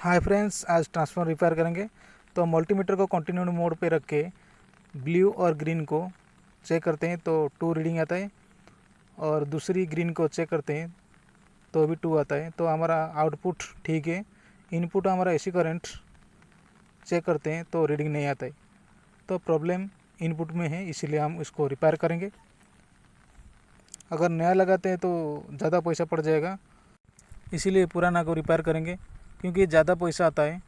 Hi friends, आज transformer repair करेंगे। तो मल्टीमीटर को कंटिन्यू मोड पे रख के ब्लू और ग्रीन को चेक करते हैं तो 2 रीडिंग आता है, और दूसरी ग्रीन को चेक करते हैं तो भी 2 आता है। तो हमारा आउटपुट ठीक है। इनपुट हमारा एसी करंट चेक करते हैं तो रीडिंग नहीं आता है, तो प्रॉब्लम इनपुट में है, इसीलिए हम इसको रिपेयर करेंगे। अगर नया लगाते हैं तो ज़्यादा पैसा पड़ जाएगा, इसीलिए पुराना को रिपेयर करेंगे। क्योंकि ज़्यादा पैसा आता है,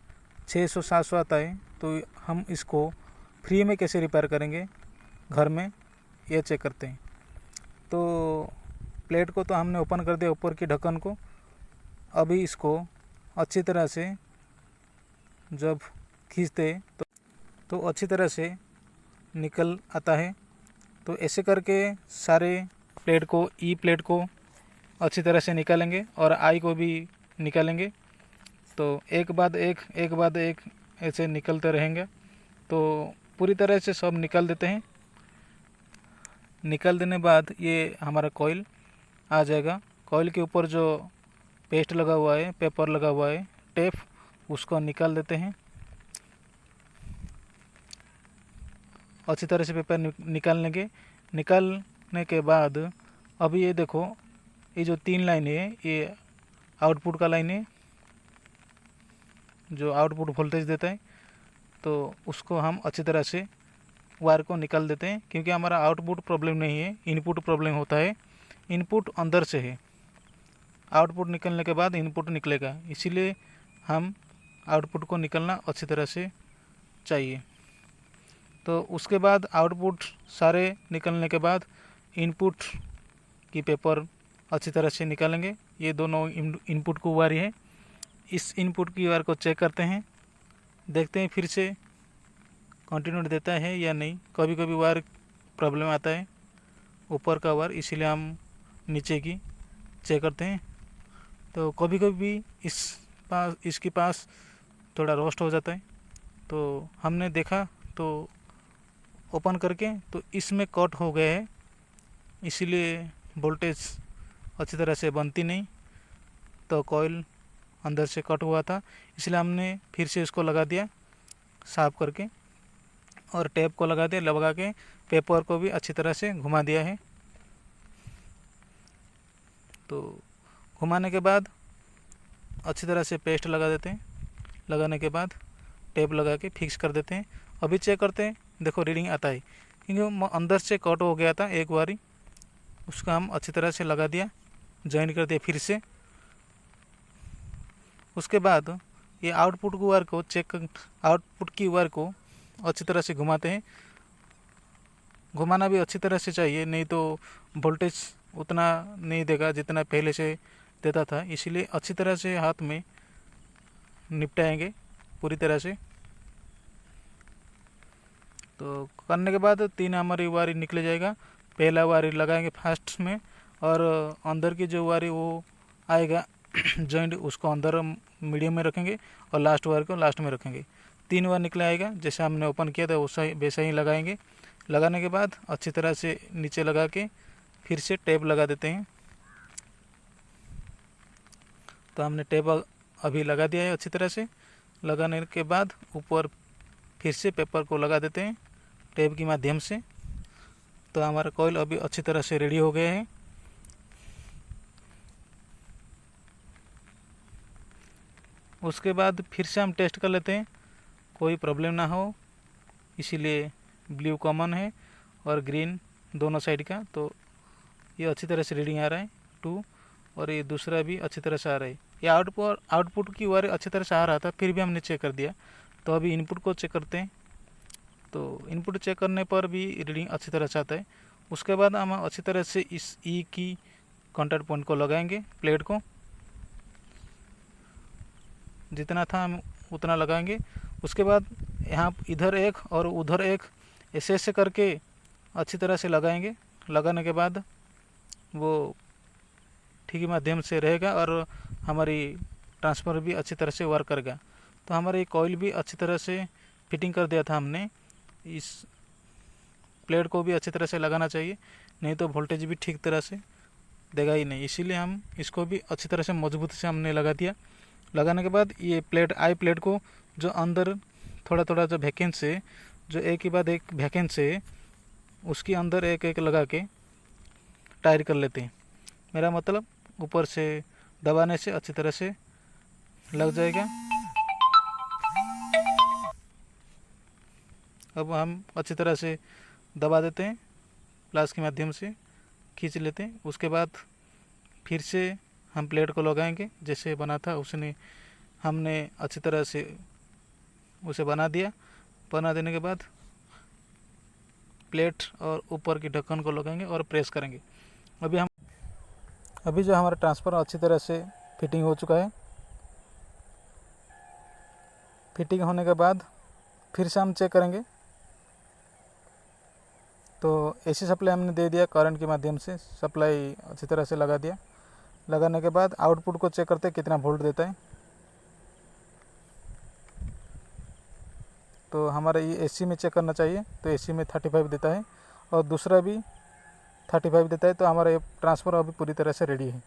600-700 आता है, तो हम इसको फ्री में कैसे रिपेयर करेंगे घर में, ये चेक करते हैं। तो प्लेट को तो हमने ओपन कर दिया, ऊपर की ढक्कन को। अभी इसको अच्छी तरह से जब खींचते तो अच्छी तरह से निकल आता है। तो ऐसे करके सारे प्लेट को, ई प्लेट को अच्छी तरह से निकालेंगे और आई को भी निकालेंगे। तो एक बाद एक ऐसे निकलते रहेंगे। तो पूरी तरह से सब निकाल देते हैं। निकाल देने बाद ये हमारा कॉइल आ जाएगा। कॉइल के ऊपर जो पेस्ट लगा हुआ है, पेपर लगा हुआ है, टेप, उसको निकाल देते हैं। अच्छी तरह से पेपर निकाल लेंगे। निकालने के बाद अभी ये देखो, ये जो 3 लाइन है, ये आउटपुट का लाइन है जो आउटपुट वोल्टेज देता है। तो उसको हम अच्छी तरह से वायर को निकाल देते हैं, क्योंकि हमारा आउटपुट प्रॉब्लम नहीं है, इनपुट प्रॉब्लम होता है। इनपुट अंदर से है, आउटपुट निकलने के बाद इनपुट निकलेगा, इसीलिए हम आउटपुट को निकलना अच्छी तरह से चाहिए। तो उसके बाद आउटपुट सारे निकलने के बाद इनपुट की पेपर अच्छी तरह से निकालेंगे। ये दोनों इनपुट को वायर है। इस इनपुट की वायर को चेक करते हैं, देखते हैं फिर से कंटिन्यू देता है या नहीं। कभी कभी वायर प्रॉब्लम आता है, ऊपर का वायर, इसीलिए हम नीचे की चेक करते हैं। तो कभी कभी इसके पास थोड़ा रोस्ट हो जाता है। तो हमने देखा तो ओपन करके, तो इसमें कट हो गया है, इसीलिए वोल्टेज अच्छी तरह से बनती नहीं। तो कॉइल अंदर से कट हुआ था, इसलिए हमने फिर से इसको लगा दिया साफ करके, और टेप को लगा के पेपर को भी अच्छी तरह से घुमा दिया है। तो घुमाने के बाद अच्छी तरह से पेस्ट लगा देते हैं। लगाने के बाद टेप लगा के फिक्स कर देते हैं। अभी चेक करते हैं, देखो रीडिंग आता है, क्योंकि अंदर से कट हो गया था एक बारी, उसका हम अच्छी तरह से लगा दिया, ज्वाइन कर दिया फिर से। उसके बाद ये आउटपुट की वायर को आउटपुट की वायर को अच्छी तरह से घुमाते हैं। घुमाना भी अच्छी तरह से चाहिए, नहीं तो वोल्टेज उतना नहीं देगा जितना पहले से देता था, इसीलिए अच्छी तरह से हाथ में निपटाएंगे पूरी तरह से। तो करने के बाद 3 हमारी वायर निकल जाएगा। पहला वायर लगाएंगे फर्स्ट में, और अंदर की जो वायर वो आएगा जॉइंट, उसको अंदर मीडियम में रखेंगे, और लास्ट वायर को लास्ट में रखेंगे। 3 वायर निकला आएगा, जैसे हमने ओपन किया था वैसा ही लगाएंगे। लगाने के बाद अच्छी तरह से नीचे लगा के फिर से टेप लगा देते हैं। तो हमने टेप अभी लगा दिया है अच्छी तरह से। लगाने के बाद ऊपर फिर से पेपर को लगा देते हैं टेप के माध्यम से। तो हमारा कॉइल अभी अच्छी तरह से रेडी हो गया है। उसके बाद फिर से हम टेस्ट कर लेते हैं, कोई प्रॉब्लम ना हो, इसीलिए ब्लू कॉमन है और ग्रीन दोनों साइड का। तो ये अच्छी तरह से रीडिंग आ रहा है 2, और ये दूसरा भी अच्छी तरह से आ रहा है। ये आउटपुट की वायर अच्छी तरह से आ रहा था, फिर भी हमने चेक कर दिया। तो अभी इनपुट को चेक करते हैं। तो इनपुट चेक करने पर भी रीडिंग अच्छी तरह से आता है। उसके बाद हम अच्छी तरह से इस ई की कॉन्टैक्ट पॉइंट को लगाएंगे, प्लेट को जितना था हम उतना लगाएंगे। उसके बाद यहाँ इधर एक और उधर एक ऐसे करके अच्छी तरह से लगाएंगे। लगाने के बाद वो ठीक माध्यम से रहेगा, और हमारी ट्रांसफार्मर भी अच्छी तरह से वर्क करेगा। तो हमारी कॉइल भी अच्छी तरह से फिटिंग कर दिया था हमने। इस प्लेट को भी अच्छी तरह से लगाना चाहिए, नहीं तो वोल्टेज भी ठीक तरह से देगा ही नहीं, इसीलिए हम इसको भी अच्छी तरह से मजबूत से हमने लगा दिया। लगाने के बाद ये प्लेट आई प्लेट को जो अंदर थोड़ा थोड़ा जो वैकेंस है, जो एक के बाद एक वैकेंस है, उसके अंदर एक एक लगा के टायर कर लेते हैं। मेरा मतलब ऊपर से दबाने से अच्छी तरह से लग जाएगा। अब हम अच्छी तरह से दबा देते हैं, प्लास के माध्यम से खींच लेते हैं। उसके बाद फिर से हम प्लेट को लगाएंगे, जैसे बना था उसने हमने अच्छी तरह से उसे बना दिया। बना देने के बाद प्लेट और ऊपर की ढक्कन को लगाएंगे और प्रेस करेंगे। अभी जो हमारा ट्रांसफार्मर अच्छी तरह से फिटिंग हो चुका है। फिटिंग होने के बाद फिर से हम चेक करेंगे। तो एसी सप्लाई हमने दे दिया, करंट के माध्यम से सप्लाई अच्छी तरह से लगा दिया। लगाने के बाद आउटपुट को चेक करते हैं कितना वोल्ट देता है। तो हमारा ये एसी में चेक करना चाहिए, तो एसी में 35 देता है और दूसरा भी 35 देता है। तो हमारा ये ट्रांसफार्मर अभी पूरी तरह से रेडी है।